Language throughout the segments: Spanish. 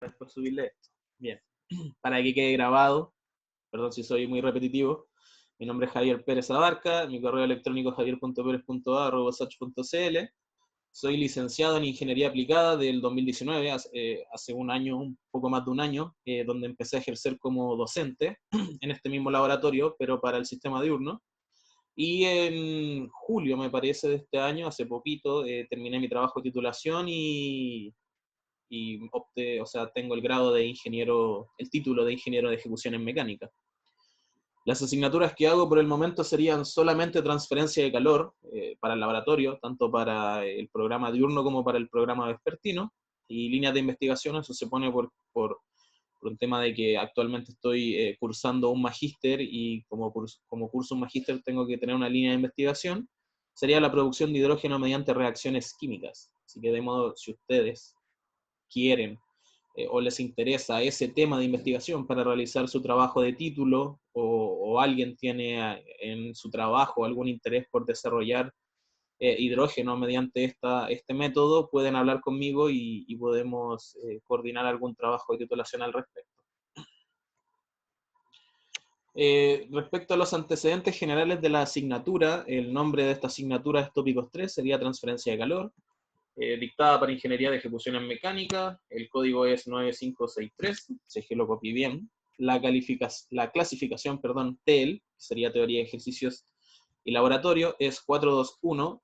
después subirle esto. Bien, para que quede grabado, perdón si soy muy repetitivo, mi nombre es Javier Pérez Abarca, mi correo electrónico es javier.perez.a@sach.cl. Soy licenciado en Ingeniería Aplicada del 2019, hace un año, un poco más de un año, donde empecé a ejercer como docente en este mismo laboratorio, pero para el sistema diurno. Y en julio, me parece, de este año, hace poquito, terminé mi trabajo de titulación y opté, o sea, tengo el grado de ingeniero, el título de ingeniero de ejecución en mecánica. Las asignaturas que hago por el momento serían solamente transferencia de calor para el laboratorio, tanto para el programa diurno como para el programa vespertino, y líneas de investigación. Eso se pone por un tema de que actualmente estoy cursando un magíster y como curso un magíster tengo que tener una línea de investigación. Sería la producción de hidrógeno mediante reacciones químicas. Así que de modo, si ustedes quieren o les interesa ese tema de investigación para realizar su trabajo de título, o alguien tiene en su trabajo algún interés por desarrollar hidrógeno mediante este método, pueden hablar conmigo y podemos coordinar algún trabajo de titulación al respecto. Respecto a los antecedentes generales de la asignatura, el nombre de esta asignatura es Tópicos 3, sería transferencia de calor, dictada para Ingeniería de Ejecución en Mecánica. El código es 9563, si es que lo copié bien. La clasificación, perdón, TEL, que sería Teoría de Ejercicios y Laboratorio, es 421.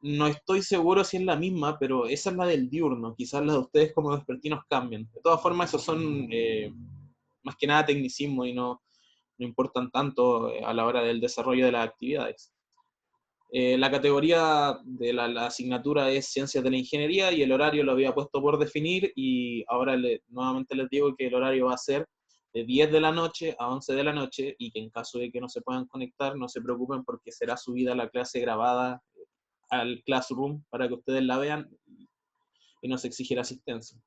No estoy seguro si es la misma, pero esa es la del diurno. Quizás las de ustedes como vespertinos cambien. De todas formas, esos son más que nada tecnicismo y no importan tanto a la hora del desarrollo de las actividades. La categoría de la asignatura es Ciencias de la Ingeniería y el horario lo había puesto por definir, y ahora nuevamente les digo que el horario va a ser de 10 de la noche a 11 de la noche, y que en caso de que no se puedan conectar, no se preocupen porque será subida la clase grabada al Classroom para que ustedes la vean y no se exigirá asistencia.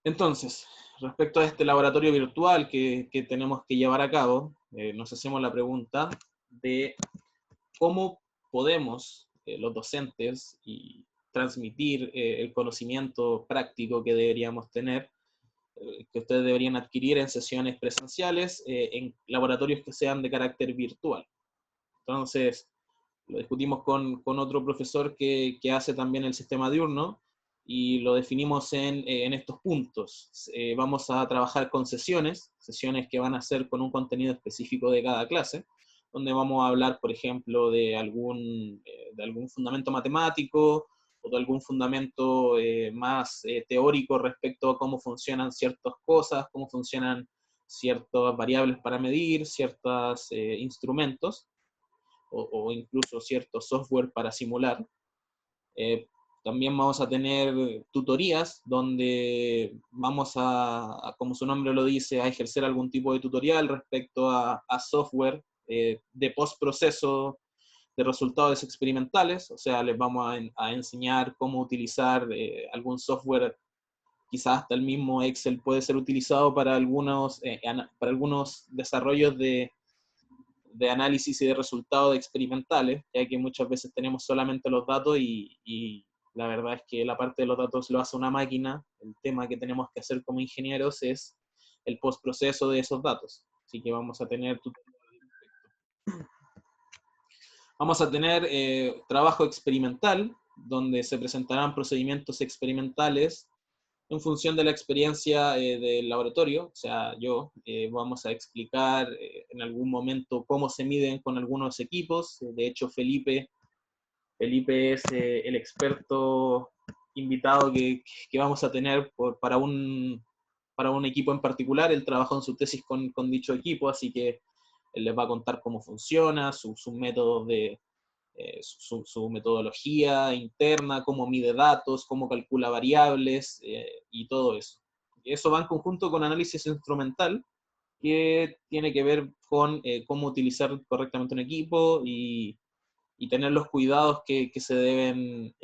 Entonces, respecto a este laboratorio virtual que tenemos que llevar a cabo, nos hacemos la pregunta de cómo podemos, los docentes, y transmitir el conocimiento práctico que deberíamos tener, que ustedes deberían adquirir en sesiones presenciales, en laboratorios que sean de carácter virtual. Entonces, lo discutimos con otro profesor que hace también el sistema diurno, y lo definimos en estos puntos. Vamos a trabajar con sesiones que van a ser con un contenido específico de cada clase, donde vamos a hablar, por ejemplo, de algún fundamento matemático, o de algún fundamento más teórico respecto a cómo funcionan ciertas cosas, cómo funcionan ciertas variables para medir, ciertos instrumentos, o incluso cierto software para simular. Eh, También vamos a tener tutorías donde vamos como su nombre lo dice, a ejercer algún tipo de tutorial respecto a software de postproceso de resultados experimentales. O sea, les vamos a enseñar cómo utilizar algún software. Quizás hasta el mismo Excel puede ser utilizado para algunos desarrollos de análisis y de resultados experimentales, ya que muchas veces tenemos solamente los datos y la verdad es que la parte de los datos lo hace una máquina. El tema que tenemos que hacer como ingenieros es el postproceso de esos datos. Así que vamos a tener trabajo experimental, donde se presentarán procedimientos experimentales en función de la experiencia del laboratorio. O sea, vamos a explicar en algún momento cómo se miden con algunos equipos. De hecho, Felipe es el experto invitado que vamos a tener para un equipo en particular. Él trabajó en su tesis con dicho equipo, así que él les va a contar cómo funciona, sus métodos su metodología interna, cómo mide datos, cómo calcula variables y todo eso. Eso va en conjunto con análisis instrumental, que tiene que ver con cómo utilizar correctamente un equipo y tener los cuidados que se deben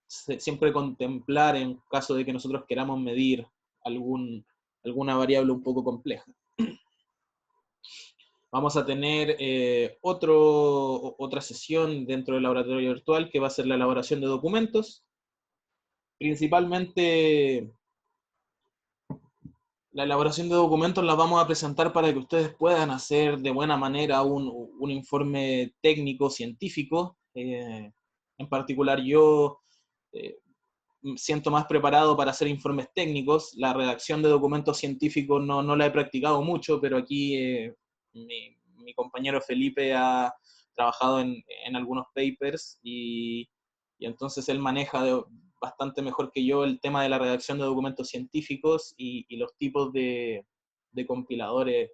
siempre contemplar en caso de que nosotros queramos medir alguna variable un poco compleja. Vamos a tener otra sesión dentro del laboratorio virtual, que va a ser la elaboración de documentos. Principalmente la elaboración de documentos las vamos a presentar para que ustedes puedan hacer de buena manera un informe técnico, científico. En particular yo eh, siento más preparado para hacer informes técnicos. La redacción de documentos científicos no la he practicado mucho, pero aquí mi compañero Felipe ha trabajado en algunos papers y entonces él maneja bastante mejor que yo el tema de la redacción de documentos científicos y los tipos de compiladores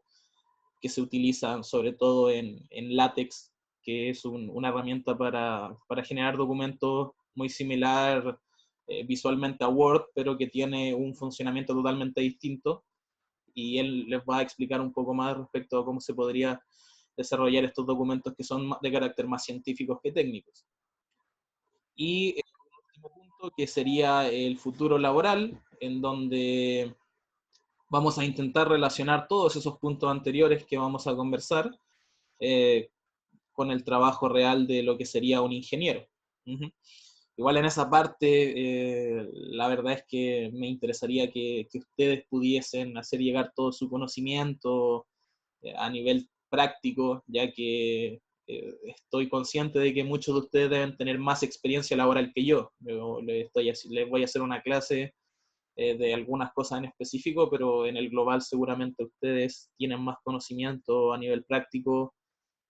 que se utilizan, sobre todo en LaTeX, que es una herramienta para generar documentos muy similar visualmente a Word, pero que tiene un funcionamiento totalmente distinto. Y él les va a explicar un poco más respecto a cómo se podría desarrollar estos documentos que son de carácter más científicos que técnicos. Y el último punto, que sería el futuro laboral, en donde vamos a intentar relacionar todos esos puntos anteriores que vamos a conversar eh, con el trabajo real de lo que sería un ingeniero. Uh-huh. Igual en esa parte, la verdad es que me interesaría que ustedes pudiesen hacer llegar todo su conocimiento a nivel práctico, ya que estoy consciente de que muchos de ustedes deben tener más experiencia laboral que yo. Yo les voy a hacer una clase de algunas cosas en específico, pero en el global seguramente ustedes tienen más conocimiento a nivel práctico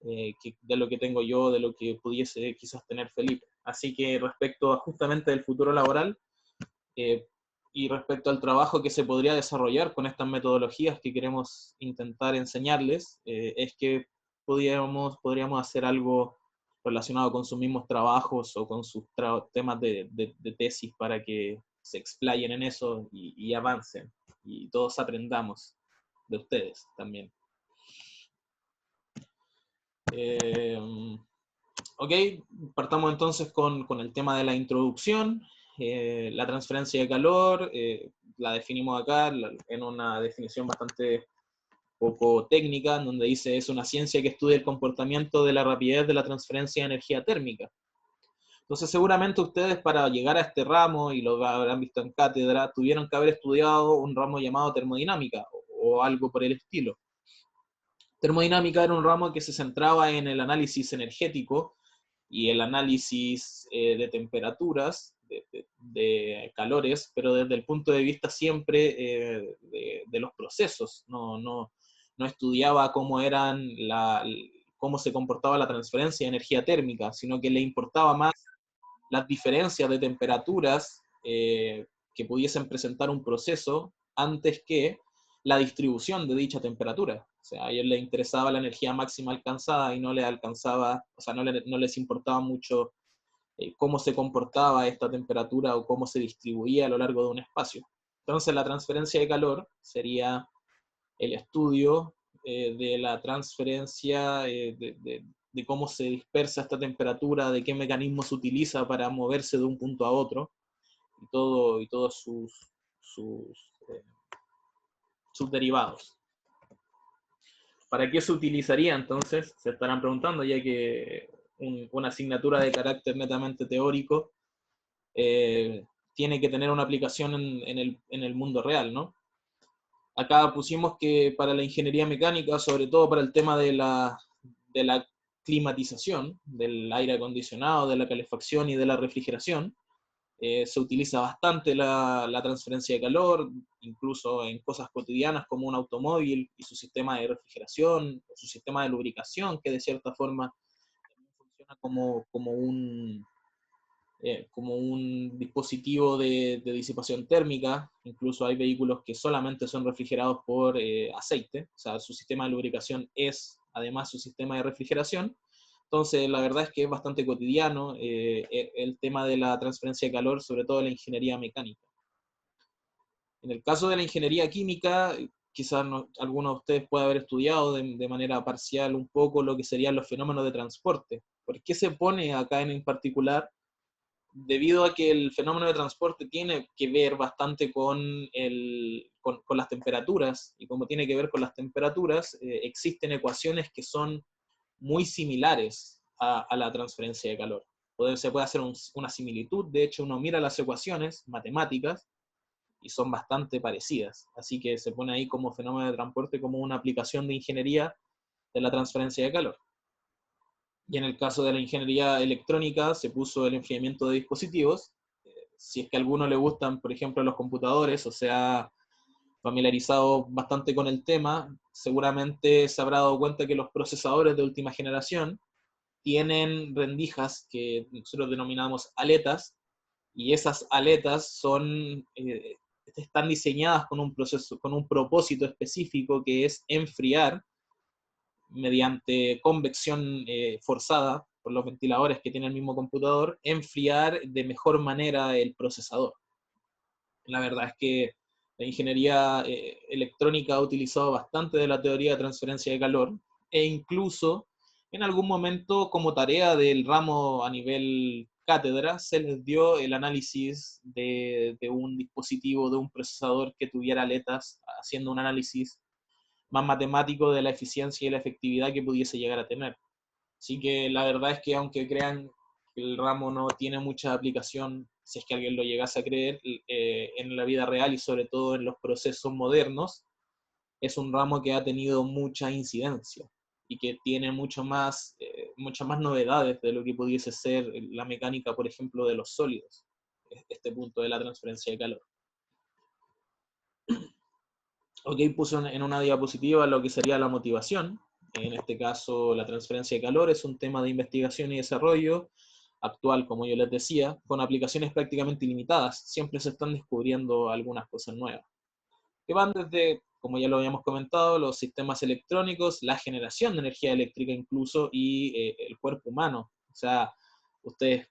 de lo que tengo yo, de lo que pudiese quizás tener Felipe. Así que respecto a justamente el futuro laboral eh, y respecto al trabajo que se podría desarrollar con estas metodologías que queremos intentar enseñarles, es que podríamos hacer algo relacionado con sus mismos trabajos o con sus temas de tesis para que se explayen en eso y avancen y todos aprendamos de ustedes también. Eh, ok, partamos entonces con el tema de la introducción. La transferencia de calor, la definimos acá en una definición bastante poco técnica, en donde dice es una ciencia que estudia el comportamiento de la rapidez de la transferencia de energía térmica. Entonces seguramente ustedes para llegar a este ramo, y lo habrán visto en cátedra, tuvieron que haber estudiado un ramo llamado termodinámica o algo por el estilo. Termodinámica era un ramo que se centraba en el análisis energético y el análisis de temperaturas, de calores, pero desde el punto de vista siempre de los procesos. No estudiaba cómo se comportaba la transferencia de energía térmica, sino que le importaba más las diferencias de temperaturas que pudiesen presentar un proceso antes que la distribución de dicha temperatura. O sea, a ellos les interesaba la energía máxima alcanzada y no les alcanzaba, o sea, no les importaba mucho cómo se comportaba esta temperatura o cómo se distribuía a lo largo de un espacio. Entonces, la transferencia de calor sería el estudio de la transferencia, de cómo se dispersa esta temperatura, de qué mecanismo se utiliza para moverse de un punto a otro, y todos eh, sus derivados. ¿Para qué se utilizaría entonces? Se estarán preguntando, ya que una asignatura de carácter netamente teórico tiene que tener una aplicación en el mundo real, ¿no? Acá pusimos que para la ingeniería mecánica, sobre todo para el tema de la climatización, del aire acondicionado, de la calefacción y de la refrigeración, se utiliza bastante la transferencia de calor, incluso en cosas cotidianas como un automóvil y su sistema de refrigeración, su sistema de lubricación, que de cierta forma funciona como un dispositivo de disipación térmica. Incluso hay vehículos que solamente son refrigerados por aceite, o sea, su sistema de lubricación es además su sistema de refrigeración. Entonces, la verdad es que es bastante cotidiano el tema de la transferencia de calor, sobre todo en la ingeniería mecánica. En el caso de la ingeniería química, quizás alguno de ustedes puede haber estudiado de manera parcial un poco lo que serían los fenómenos de transporte. ¿Por qué se pone acá en particular? Debido a que el fenómeno de transporte tiene que ver bastante con las temperaturas, y como tiene que ver con las temperaturas, existen ecuaciones que son muy similares a la transferencia de calor. se puede hacer una similitud. De hecho, uno mira las ecuaciones matemáticas y son bastante parecidas. Así que se pone ahí como fenómeno de transporte como una aplicación de ingeniería de la transferencia de calor. Y en el caso de la ingeniería electrónica se puso el enfriamiento de dispositivos. Si es que a alguno le gustan, por ejemplo, los computadores, o sea, familiarizado bastante con el tema, seguramente se habrá dado cuenta que los procesadores de última generación tienen rendijas que nosotros denominamos aletas, y esas aletas están diseñadas con un proceso, con un propósito específico, que es enfriar mediante convección forzada por los ventiladores que tiene el mismo computador, enfriar de mejor manera el procesador. La verdad es que la ingeniería electrónica ha utilizado bastante de la teoría de transferencia de calor, e incluso en algún momento como tarea del ramo a nivel cátedra se les dio el análisis de un dispositivo, de un procesador que tuviera aletas, haciendo un análisis más matemático de la eficiencia y la efectividad que pudiese llegar a tener. Así que la verdad es que, aunque crean que el ramo no tiene mucha aplicación, si es que alguien lo llegase a creer, en la vida real y sobre todo en los procesos modernos, es un ramo que ha tenido mucha incidencia y que tiene muchas más novedades de lo que pudiese ser la mecánica, por ejemplo, de los sólidos, este punto de la transferencia de calor. Ok, puso en una diapositiva lo que sería la motivación. En este caso, la transferencia de calor es un tema de investigación y desarrollo actual, como yo les decía, con aplicaciones prácticamente ilimitadas. Siempre se están descubriendo algunas cosas nuevas, que van desde, como ya lo habíamos comentado, los sistemas electrónicos, la generación de energía eléctrica incluso, y el cuerpo humano. O sea, ustedes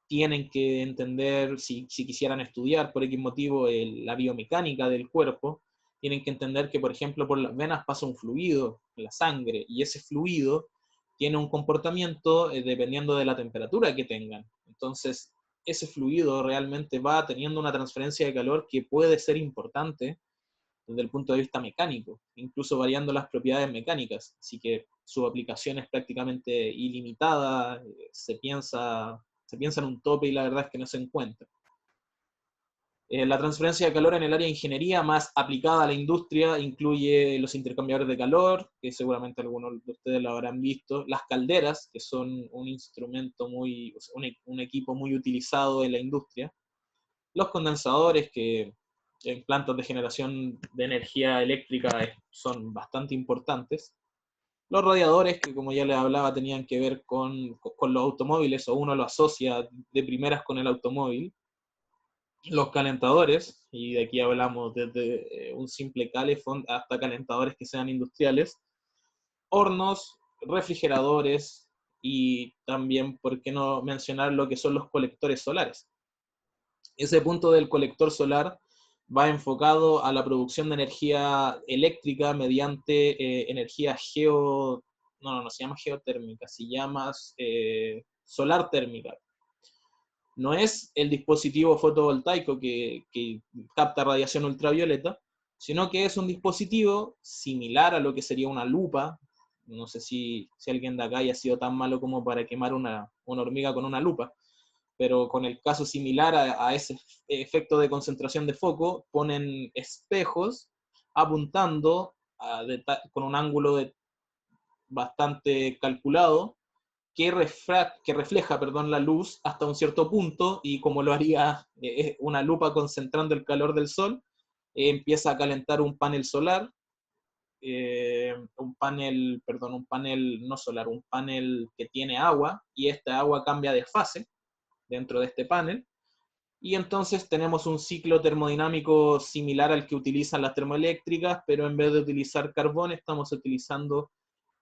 tienen que entender, si quisieran estudiar por X motivo la biomecánica del cuerpo, tienen que entender que, por ejemplo, por las venas pasa un fluido en la sangre, y ese fluido tiene un comportamiento dependiendo de la temperatura que tengan. Entonces, ese fluido realmente va teniendo una transferencia de calor que puede ser importante desde el punto de vista mecánico, incluso variando las propiedades mecánicas. Así que su aplicación es prácticamente ilimitada, se piensa en un tope y la verdad es que no se encuentra. La transferencia de calor en el área de ingeniería más aplicada a la industria incluye los intercambiadores de calor, que seguramente algunos de ustedes lo habrán visto, las calderas, que son un instrumento un equipo muy utilizado en la industria, los condensadores, que en plantas de generación de energía eléctrica son bastante importantes, los radiadores, que como ya les hablaba tenían que ver con los automóviles, o uno lo asocia de primeras con el automóvil, los calentadores, y de aquí hablamos desde un simple calefón hasta calentadores que sean industriales, hornos, refrigeradores, y también, ¿por qué no mencionar lo que son los colectores solares? Ese punto del colector solar va enfocado a la producción de energía eléctrica mediante energía no se llama geotérmica, se llama solar térmica. No es el dispositivo fotovoltaico que capta radiación ultravioleta, sino que es un dispositivo similar a lo que sería una lupa. No sé si alguien de acá haya sido tan malo como para quemar una hormiga con una lupa, pero con el caso similar a ese efecto de concentración de foco, ponen espejos apuntando con un ángulo bastante calculado, que refleja, perdón, la luz hasta un cierto punto, y como lo haría una lupa concentrando el calor del sol, empieza a calentar un panel solar, un panel no solar, un panel que tiene agua, y esta agua cambia de fase dentro de este panel, y entonces tenemos un ciclo termodinámico similar al que utilizan las termoeléctricas, pero en vez de utilizar carbón estamos utilizando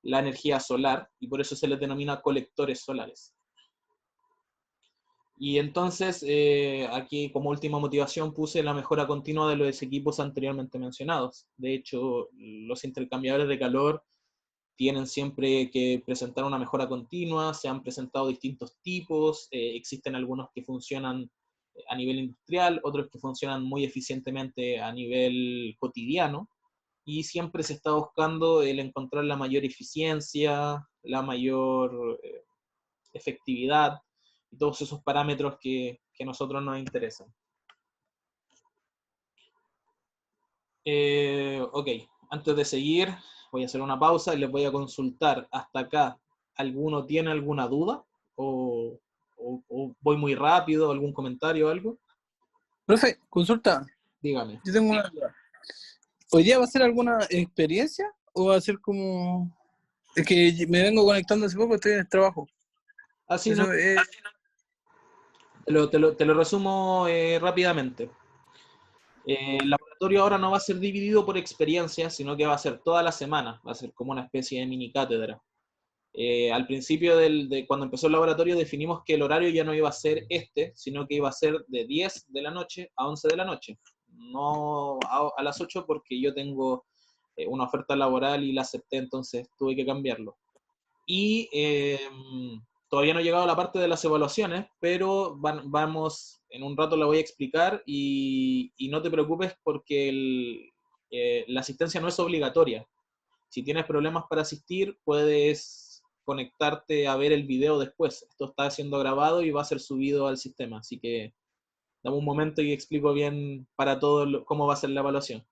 la energía solar, y por eso se les denomina colectores solares. Y entonces, aquí como última motivación puse la mejora continua de los equipos anteriormente mencionados. De hecho, los intercambiadores de calor tienen siempre que presentar una mejora continua, se han presentado distintos tipos, existen algunos que funcionan a nivel industrial, otros que funcionan muy eficientemente a nivel cotidiano, y siempre se está buscando el encontrar la mayor eficiencia, la mayor efectividad, y todos esos parámetros que a nosotros nos interesan. Ok, antes de seguir, voy a hacer una pausa y les voy a consultar hasta acá. ¿Alguno tiene alguna duda? ¿O voy muy rápido? ¿Algún comentario o algo? Profe, consulta. Dígame. Yo tengo una duda. ¿Hoy día va a ser alguna experiencia o va a ser como... Es que me vengo conectando hace poco, estoy en el trabajo. Así no, Eso es... te lo resumo rápidamente. El laboratorio ahora no va a ser dividido por experiencias, sino que va a ser toda la semana, va a ser como una especie de mini cátedra. Al principio de cuando empezó el laboratorio definimos que el horario ya no iba a ser sino que iba a ser de 10 de la noche a 11 de la noche. No a las 8 porque yo tengo una oferta laboral y la acepté, entonces tuve que cambiarlo. Y todavía no he llegado a la parte de las evaluaciones, pero vamos, en un rato la voy a explicar y no te preocupes porque la asistencia no es obligatoria. Si tienes problemas para asistir, puedes conectarte a ver el video después. Esto está siendo grabado y va a ser subido al sistema, así que dame un momento y explico bien para todos cómo va a ser la evaluación.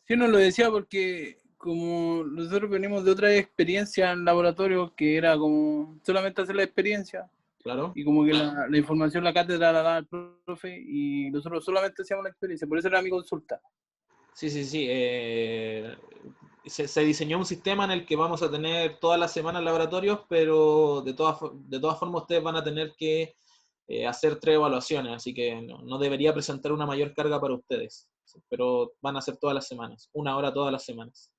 Yo no lo decía porque como nosotros venimos de otra experiencia en laboratorio que era como solamente hacer la experiencia ¿Claro? y como que la información, la cátedra la da el profe y nosotros solamente hacíamos la experiencia, por eso era mi consulta. Sí, sí, sí. Se diseñó un sistema en el que vamos a tener todas las semanas laboratorios, pero de todas formas ustedes van a tener que hacer 3 evaluaciones, así que no debería presentar una mayor carga para ustedes, pero van a ser todas las semanas, 1 hora todas las semanas.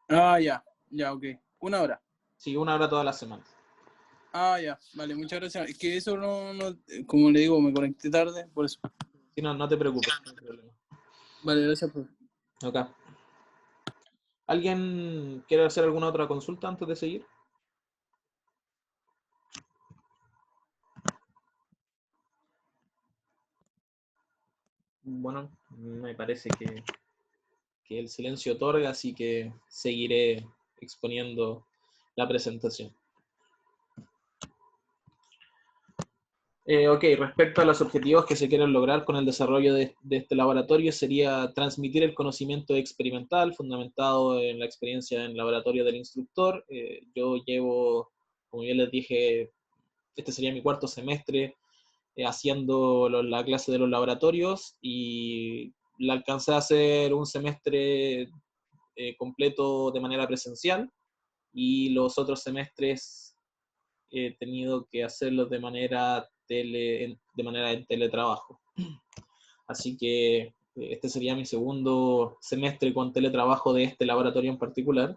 Ah, ya, ok. 1 hora. Sí, 1 hora todas las semanas. Ah, ya, vale, muchas gracias. Es que eso como le digo, me conecté tarde, por eso. Sí, no te preocupes, no hay problema. Vale, gracias, profe. Ok. ¿Alguien quiere hacer alguna otra consulta antes de seguir? Bueno, me parece que el silencio otorga, así que seguiré exponiendo la presentación. Ok, respecto a los objetivos que se quieren lograr con el desarrollo de este laboratorio, sería transmitir el conocimiento experimental fundamentado en la experiencia en laboratorio del instructor. Yo llevo, como ya les dije, este sería mi 4.º semestre haciendo la clase de los laboratorios y la alcancé a hacer un semestre completo de manera presencial y los otros semestres he tenido que hacerlos de manera en teletrabajo. Así que este sería mi 2.º semestre con teletrabajo de este laboratorio en particular.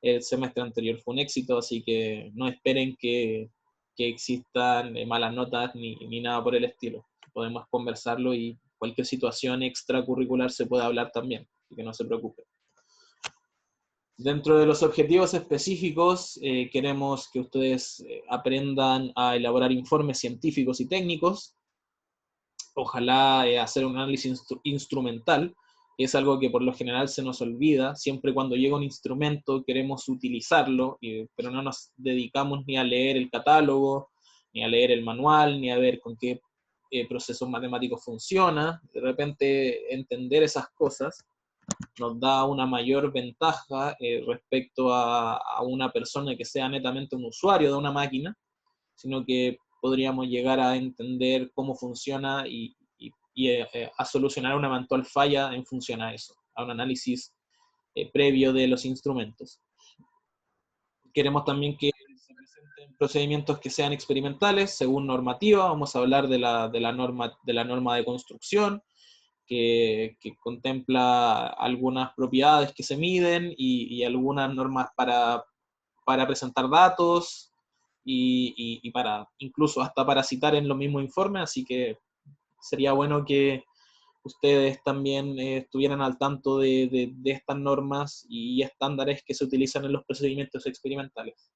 El semestre anterior fue un éxito, así que no esperen que existan malas notas ni nada por el estilo. Podemos conversarlo y cualquier situación extracurricular se puede hablar también, así que no se preocupen. Dentro de los objetivos específicos, queremos que ustedes aprendan a elaborar informes científicos y técnicos, ojalá hacer un análisis instrumental, que es algo que por lo general se nos olvida. Siempre cuando llega un instrumento queremos utilizarlo, pero no nos dedicamos ni a leer el catálogo, ni a leer el manual, ni a ver con qué procesos matemáticos funciona. De repente entender esas cosas nos da una mayor ventaja respecto a una persona que sea netamente un usuario de una máquina, sino que podríamos llegar a entender cómo funciona y a solucionar una eventual falla en función a eso, a un análisis previo de los instrumentos. Queremos también que se presenten procedimientos que sean experimentales, según normativa. Vamos a hablar de la norma de construcción, que contempla algunas propiedades que se miden y algunas normas para presentar datos y para incluso hasta para citar en los mismos informes, así que sería bueno que ustedes también estuvieran al tanto de estas normas y estándares que se utilizan en los procedimientos experimentales.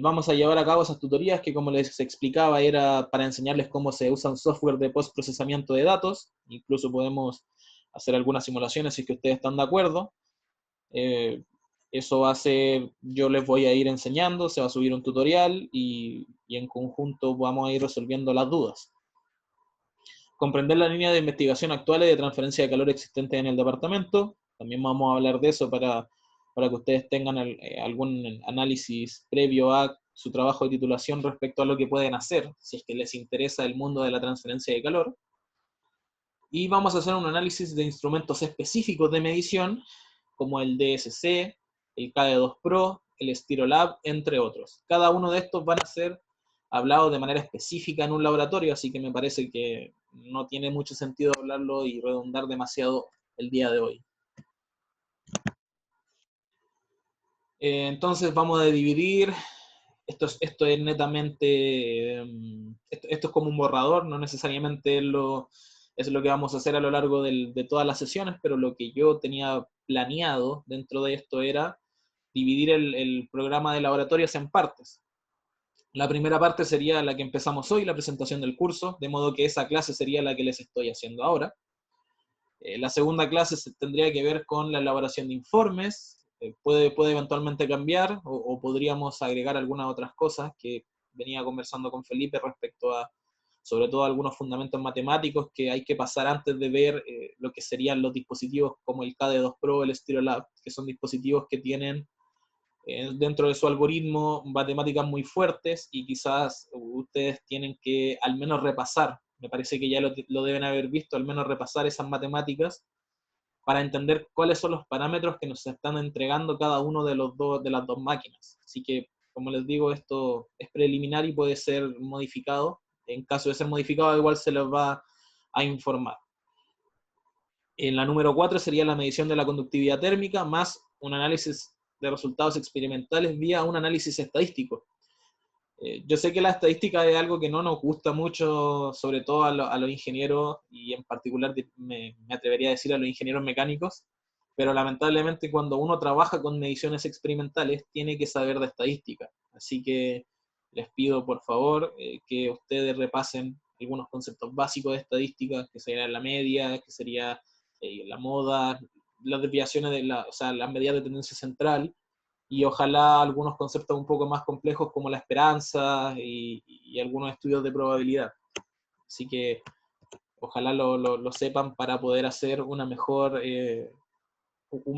Vamos a llevar a cabo esas tutorías que, como les explicaba, era para enseñarles cómo se usa un software de postprocesamiento de datos. Incluso podemos hacer algunas simulaciones si es que ustedes están de acuerdo. Eso va a ser, yo les voy a ir enseñando, se va a subir un tutorial y en conjunto vamos a ir resolviendo las dudas. Comprender la línea de investigación actuales de transferencia de calor existente en el departamento. También vamos a hablar de eso para que ustedes tengan algún análisis previo a su trabajo de titulación respecto a lo que pueden hacer, si es que les interesa el mundo de la transferencia de calor. Y vamos a hacer un análisis de instrumentos específicos de medición, como el DSC, el KD2 Pro, el Styrolab, entre otros. Cada uno de estos van a ser hablados de manera específica en un laboratorio, así que me parece que no tiene mucho sentido hablarlo y redundar demasiado el día de hoy. Entonces vamos a dividir, esto es netamente, esto es como un borrador, no necesariamente es lo que vamos a hacer a lo largo de todas las sesiones, pero lo que yo tenía planeado dentro de esto era dividir el programa de laboratorios en partes. La primera parte sería la que empezamos hoy, la presentación del curso, de modo que esa clase sería la que les estoy haciendo ahora. La segunda clase tendría que ver con la elaboración de informes, puede eventualmente cambiar o podríamos agregar algunas otras cosas que venía conversando con Felipe respecto a, sobre todo, algunos fundamentos matemáticos que hay que pasar antes de ver lo que serían los dispositivos como el KD2 Pro, el Styrolab, que son dispositivos que tienen dentro de su algoritmo matemáticas muy fuertes y quizás ustedes tienen que al menos repasar, me parece que ya lo deben haber visto, al menos repasar esas matemáticas para entender cuáles son los parámetros que nos están entregando cada uno de las dos máquinas. Así que, como les digo, esto es preliminar y puede ser modificado. En caso de ser modificado, igual se les va a informar. En la número 4 sería la medición de la conductividad térmica más un análisis de resultados experimentales vía un análisis estadístico. Yo sé que la estadística es algo que no nos gusta mucho, sobre todo a los ingenieros, y en particular me atrevería a decir a los ingenieros mecánicos, pero lamentablemente cuando uno trabaja con mediciones experimentales tiene que saber de estadística. Así que les pido por favor que ustedes repasen algunos conceptos básicos de estadística, que sería la media, que sería la moda, las desviaciones o sea, las medidas de tendencia central, y ojalá algunos conceptos un poco más complejos como la esperanza y algunos estudios de probabilidad. Así que ojalá lo sepan para poder hacer un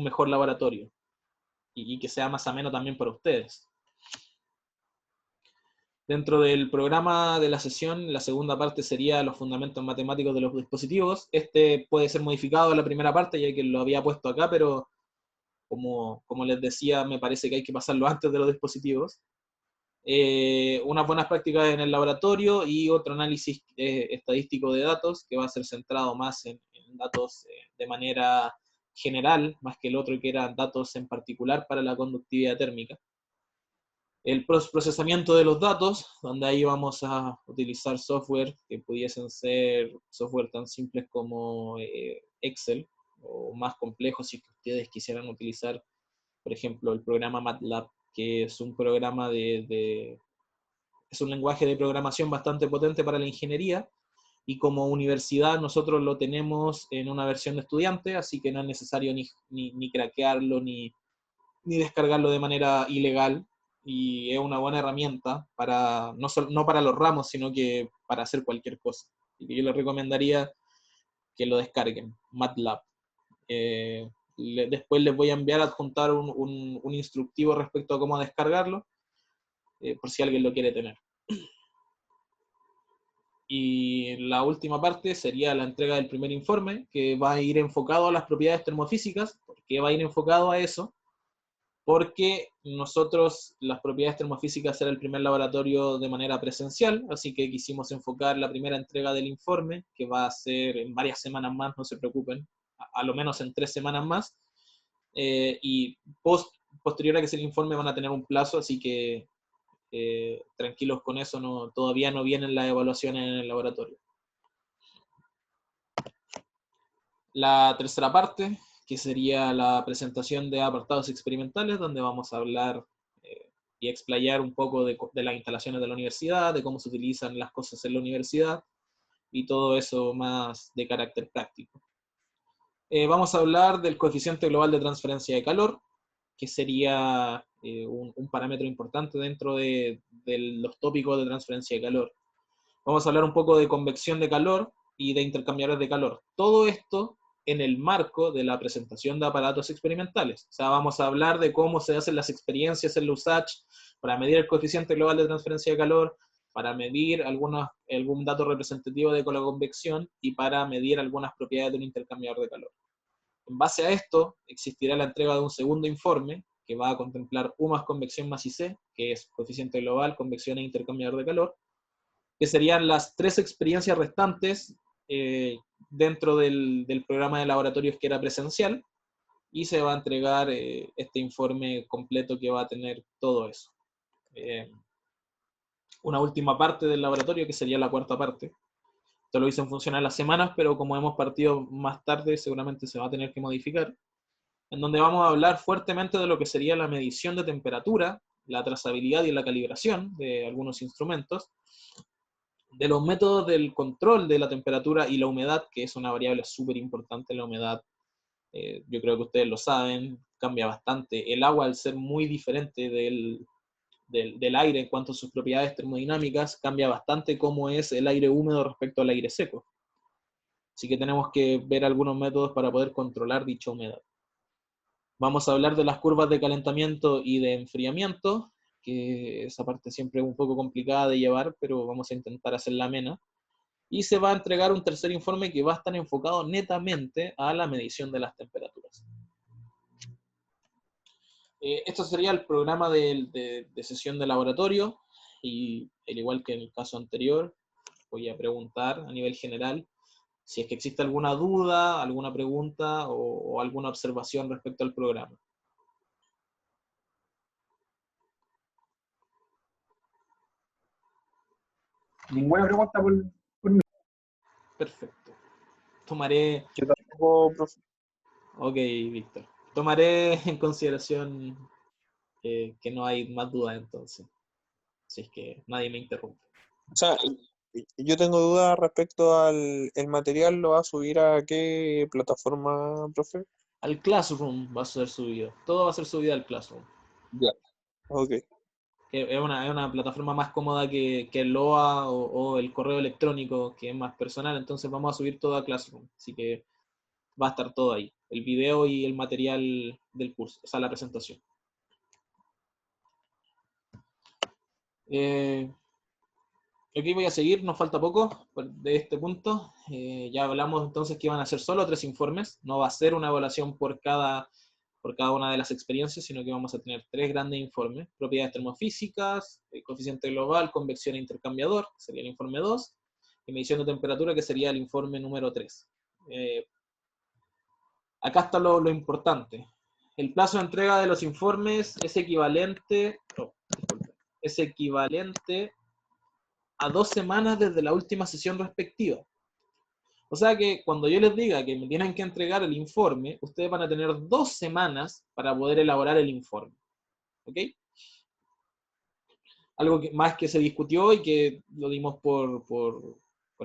mejor laboratorio y que sea más ameno también para ustedes. Dentro del programa de la sesión, la segunda parte sería los fundamentos matemáticos de los dispositivos. Este puede ser modificado en la primera parte, ya que lo había puesto acá, pero como les decía, me parece que hay que pasarlo antes de los dispositivos. Unas buenas prácticas en el laboratorio y otro análisis estadístico de datos que va a ser centrado más en datos de manera general, más que el otro que eran datos en particular para la conductividad térmica. El procesamiento de los datos, donde ahí vamos a utilizar software que pudiesen ser software tan simples como Excel, o más complejos si ustedes quisieran utilizar, por ejemplo, el programa MATLAB, que es un programa es un lenguaje de programación bastante potente para la ingeniería, y como universidad nosotros lo tenemos en una versión de estudiante, así que no es necesario ni craquearlo, ni descargarlo de manera ilegal, y es una buena herramienta para, no para los ramos, sino que para hacer cualquier cosa. Así que yo les recomendaría que lo descarguen, MATLAB. Después les voy a enviar a adjuntar un instructivo respecto a cómo descargarlo, por si alguien lo quiere tener. Y la última parte sería la entrega del primer informe, que va a ir enfocado a las propiedades termofísicas. ¿Por qué va a ir enfocado a eso? Porque nosotros, las propiedades termofísicas era el primer laboratorio de manera presencial, así que quisimos enfocar la primera entrega del informe, que va a ser en varias semanas más, no se preocupen, a lo menos en 3 semanas más, y posterior a que sea el informe van a tener un plazo, así que tranquilos con eso, todavía no vienen las evaluaciones en el laboratorio. La tercera parte, que sería la presentación de apartados experimentales, donde vamos a hablar y explayar un poco de las instalaciones de la universidad, de cómo se utilizan las cosas en la universidad, y todo eso más de carácter práctico. Vamos a hablar del coeficiente global de transferencia de calor, que sería un parámetro importante dentro de los tópicos de transferencia de calor. Vamos a hablar un poco de convección de calor y de intercambiadores de calor. Todo esto en el marco de la presentación de aparatos experimentales. O sea, vamos a hablar de cómo se hacen las experiencias en la USACH para medir el coeficiente global de transferencia de calor, para medir algún dato representativo de la convección y para medir algunas propiedades de un intercambiador de calor. En base a esto, existirá la entrega de un segundo informe que va a contemplar U más convección más IC, que es coeficiente global, convección e intercambiador de calor, que serían las 3 experiencias restantes dentro del programa de laboratorios que era presencial, y se va a entregar este informe completo que va a tener todo eso. Una última parte del laboratorio, que sería la cuarta parte. Esto lo hice en función a las semanas, pero como hemos partido más tarde, seguramente se va a tener que modificar, en donde vamos a hablar fuertemente de lo que sería la medición de temperatura, la trazabilidad y la calibración de algunos instrumentos, de los métodos del control de la temperatura y la humedad, que es una variable súper importante. La humedad, yo creo que ustedes lo saben, cambia bastante. El agua, al ser muy diferente del aire en cuanto a sus propiedades termodinámicas, cambia bastante cómo es el aire húmedo respecto al aire seco. Así que tenemos que ver algunos métodos para poder controlar dicha humedad. Vamos a hablar de las curvas de calentamiento y de enfriamiento, que esa parte siempre es un poco complicada de llevar, pero vamos a intentar hacerla amena. Y se va a entregar un tercer informe que va a estar enfocado netamente a la medición de las temperaturas. Esto sería el programa de sesión de laboratorio, y al igual que en el caso anterior, voy a preguntar a nivel general si es que existe alguna duda, alguna pregunta o alguna observación respecto al programa. Ninguna pregunta por mí. Perfecto. Tomaré... Yo tampoco, profe. Ok, Víctor. Tomaré en consideración que no hay más dudas entonces, si es que nadie me interrumpe. O sea, yo tengo dudas respecto al el material, ¿lo va a subir a qué plataforma, profe? Al Classroom va a ser subido. Todo va a ser subido al Classroom. Ya. Ok. Es una plataforma más cómoda que el LOA o el correo electrónico, que es más personal. Entonces vamos a subir todo a Classroom. Así que va a estar todo ahí. El video y el material del curso, o sea, la presentación. Aquí voy a seguir, nos falta poco de este punto. Ya hablamos entonces que iban a ser solo 3 informes. No va a ser una evaluación por cada una de las experiencias, sino que vamos a tener 3 grandes informes: propiedades termofísicas, coeficiente global, convección e intercambiador, que sería el informe 2, y medición de temperatura, que sería el informe número 3. Acá está lo importante. El plazo de entrega de los informes es equivalente a 2 semanas desde la última sesión respectiva. O sea que cuando yo les diga que me tienen que entregar el informe, ustedes van a tener 2 semanas para poder elaborar el informe. ¿Ok? Algo más que se discutió y que lo dimos por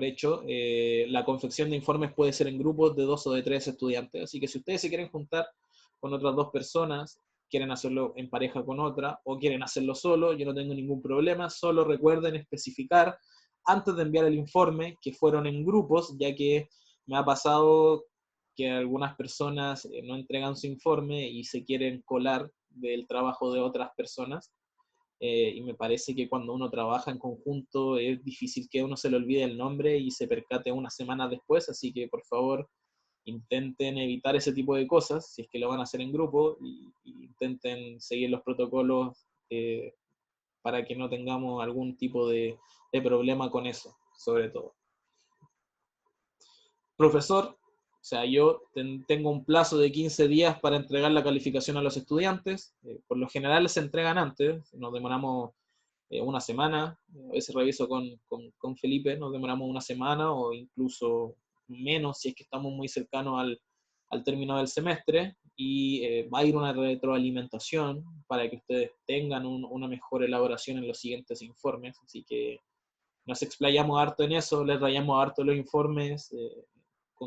hecho, la confección de informes puede ser en grupos de 2 o de 3 estudiantes. Así que si ustedes se quieren juntar con otras 2 personas, quieren hacerlo en pareja con otra, o quieren hacerlo solo, yo no tengo ningún problema. Solo recuerden especificar antes de enviar el informe que fueron en grupos, ya que me ha pasado que algunas personas no entregan su informe y se quieren colar del trabajo de otras personas. Y me parece que cuando uno trabaja en conjunto es difícil que uno se le olvide el nombre y se percate unas semanas después. Así que por favor intenten evitar ese tipo de cosas si es que lo van a hacer en grupo, y intenten seguir los protocolos para que no tengamos algún tipo de problema con eso, sobre todo. Profesor, o sea, yo tengo un plazo de 15 días para entregar la calificación a los estudiantes. Por lo general se entregan antes, nos demoramos una semana. A veces reviso con Felipe, nos demoramos una semana o incluso menos si es que estamos muy cercanos al término del semestre, y va a ir una retroalimentación para que ustedes tengan una mejor elaboración en los siguientes informes. Así que nos explayamos harto en eso, les rayamos harto los informes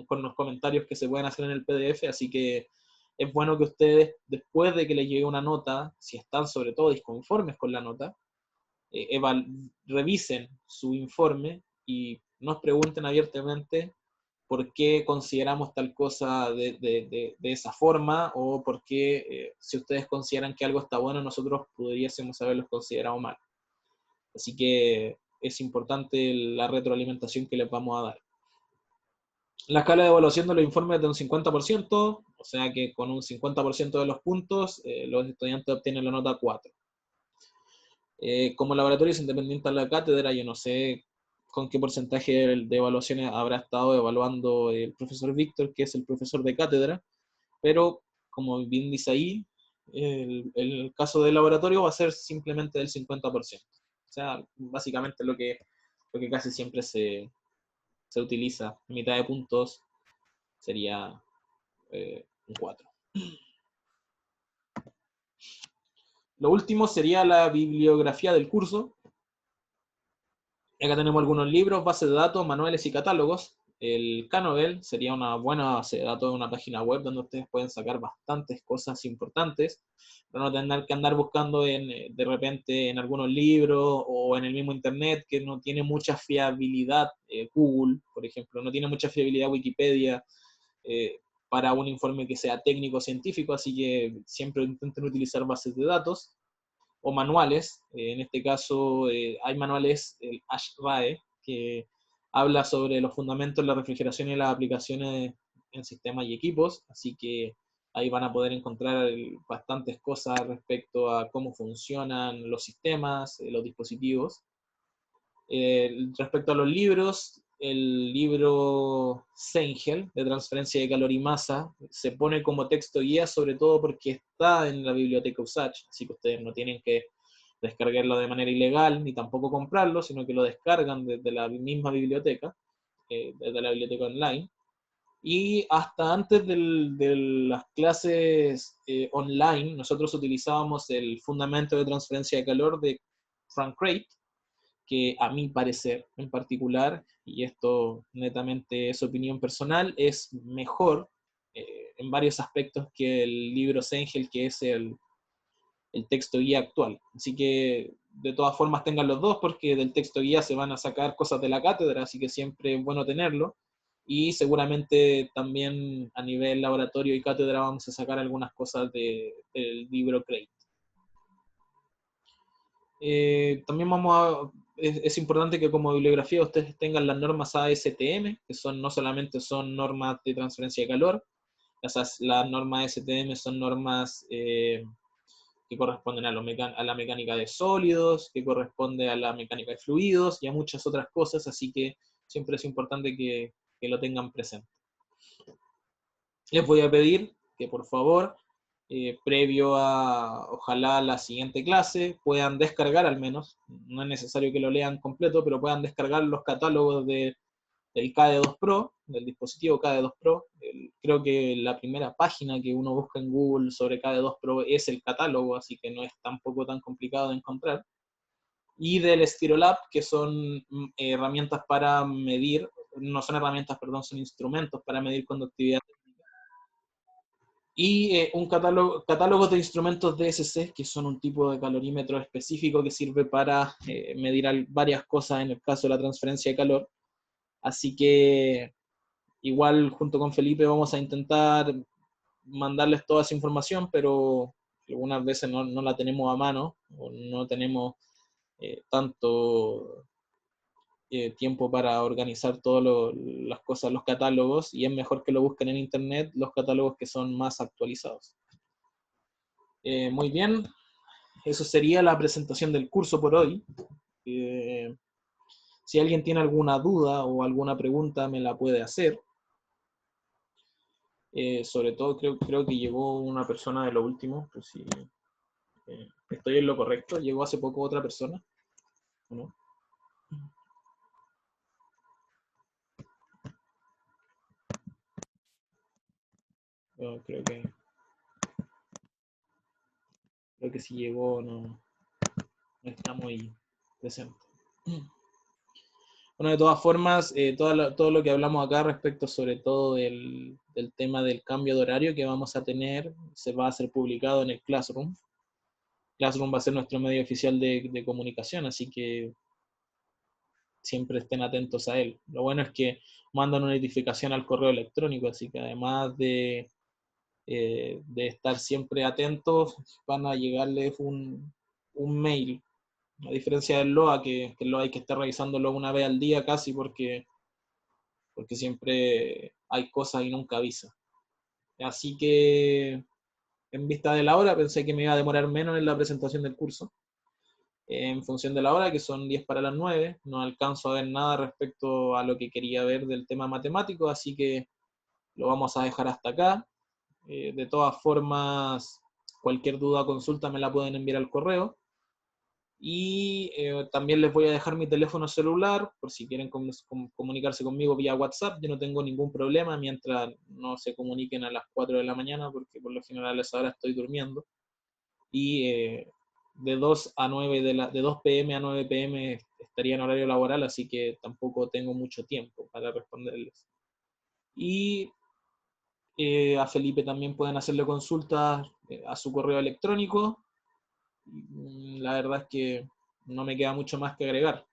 con los comentarios que se pueden hacer en el PDF, así que es bueno que ustedes, después de que les llegue una nota, si están sobre todo disconformes con la nota, revisen su informe y nos pregunten abiertamente por qué consideramos tal cosa de esa forma, o por qué, si ustedes consideran que algo está bueno, nosotros pudiésemos haberlo considerado mal. Así que es importante la retroalimentación que les vamos a dar. La escala de evaluación de los informes es de un 50%, o sea que con un 50% de los puntos, los estudiantes obtienen la nota 4. Como laboratorio es independiente de la cátedra, yo no sé con qué porcentaje de evaluaciones habrá estado evaluando el profesor Víctor, que es el profesor de cátedra, pero como bien dice ahí, el caso del laboratorio va a ser simplemente del 50%. O sea, básicamente lo que casi siempre se utiliza. Mitad de puntos sería un 4. Lo último sería la bibliografía del curso. Acá tenemos algunos libros, bases de datos, manuales y catálogos. El Canovel sería una buena base de datos de una página web donde ustedes pueden sacar bastantes cosas importantes, para no tener que andar buscando de repente en algunos libros o en el mismo internet, que no tiene mucha fiabilidad. Google, por ejemplo, no tiene mucha fiabilidad Wikipedia para un informe que sea técnico o científico, así que siempre intenten utilizar bases de datos o manuales. En este caso hay manuales, el ASHRAE, que habla sobre los fundamentos de la refrigeración y las aplicaciones en sistemas y equipos, así que ahí van a poder encontrar bastantes cosas respecto a cómo funcionan los sistemas, los dispositivos. Respecto a los libros, el libro Sengel, de transferencia de calor y masa, se pone como texto guía sobre todo porque está en la biblioteca USACH, así que ustedes no tienen que descargarlo de manera ilegal, ni tampoco comprarlo, sino que lo descargan desde la misma biblioteca, desde la biblioteca online. Y hasta antes de las clases online, nosotros utilizábamos el fundamento de transferencia de calor de Frank Crate, que a mi parecer en particular, y esto netamente es opinión personal, es mejor en varios aspectos que el libro Sengel, que es el texto guía actual. Así que de todas formas tengan los dos, porque del texto guía se van a sacar cosas de la cátedra, así que siempre es bueno tenerlo. Y seguramente también a nivel laboratorio y cátedra vamos a sacar algunas cosas del libro Crate. También es importante que como bibliografía ustedes tengan las normas ASTM, que no solamente son normas de transferencia de calor, las normas ASTM son normas que corresponden a la mecánica de sólidos, que corresponde a la mecánica de fluidos y a muchas otras cosas, así que siempre es importante que lo tengan presente. Les voy a pedir que por favor, previo a, ojalá, la siguiente clase, puedan descargar al menos, no es necesario que lo lean completo, pero puedan descargar los catálogos del KDE2 Pro, del dispositivo KDE2 Pro. Creo que la primera página que uno busca en Google sobre KDE2 Pro es el catálogo, así que no es tampoco tan complicado de encontrar. Y del Styrolab, que son herramientas para medir, no son herramientas, perdón, son instrumentos para medir conductividad. Y un catálogo de instrumentos DSC, que son un tipo de calorímetro específico que sirve para medir varias cosas en el caso de la transferencia de calor. Así que igual junto con Felipe vamos a intentar mandarles toda esa información, pero algunas veces no la tenemos a mano, o no tenemos tanto tiempo para organizar todas las cosas, los catálogos, y es mejor que lo busquen en internet, los catálogos que son más actualizados. Muy bien, eso sería la presentación del curso por hoy. Si alguien tiene alguna duda o alguna pregunta, me la puede hacer. Sobre todo creo que llegó una persona de lo último, pues si estoy en lo correcto, llegó hace poco otra persona, ¿o no? Creo que si llegó no está muy presente. Bueno, de todas formas, todo lo que hablamos acá respecto sobre todo del tema del cambio de horario que vamos a tener, se va a ser publicado en el Classroom. Classroom va a ser nuestro medio oficial de comunicación, así que siempre estén atentos a él. Lo bueno es que mandan una notificación al correo electrónico, así que además de estar siempre atentos, van a llegarles un mail. A diferencia del LOA, que el LOA hay que estar revisándolo una vez al día casi porque siempre hay cosas y nunca avisa. Así que, en vista de la hora, pensé que me iba a demorar menos en la presentación del curso. En función de la hora, que son 10 para las 9, no alcanzo a ver nada respecto a lo que quería ver del tema matemático, así que lo vamos a dejar hasta acá. De todas formas, cualquier duda o consulta me la pueden enviar al correo. Y también les voy a dejar mi teléfono celular, por si quieren comunicarse conmigo vía WhatsApp. Yo no tengo ningún problema mientras no se comuniquen a las 4 de la mañana, porque por lo general a esa hora estoy durmiendo. Y de 2 p.m. a 9 p.m. estaría en horario laboral, así que tampoco tengo mucho tiempo para responderles. Y a Felipe también pueden hacerle consultas a su correo electrónico. La verdad es que no me queda mucho más que agregar.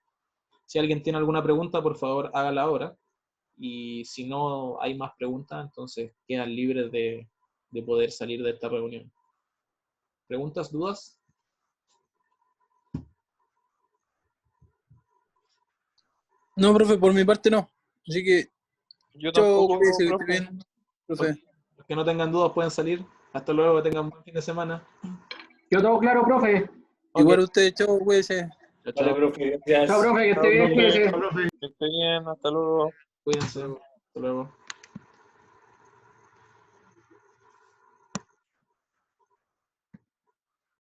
Si alguien tiene alguna pregunta, por favor, hágala ahora. Y si no hay más preguntas, entonces quedan libres de poder salir de esta reunión. ¿Preguntas, dudas? No, profe, por mi parte no. Así que, Yo chao, tampoco, cuídese, que esté profe. bien, profe. Los que no tengan dudas pueden salir. Hasta luego, que tengan un buen fin de semana. Quedó todo claro, profe. Igual Ok. usted, chao, cuídese. Chao, Vale, chao. profe, gracias. Chao, profe, que esté Chao, bien, profe. cuídese. Que esté bien, hasta luego. Cuídense. Hasta luego.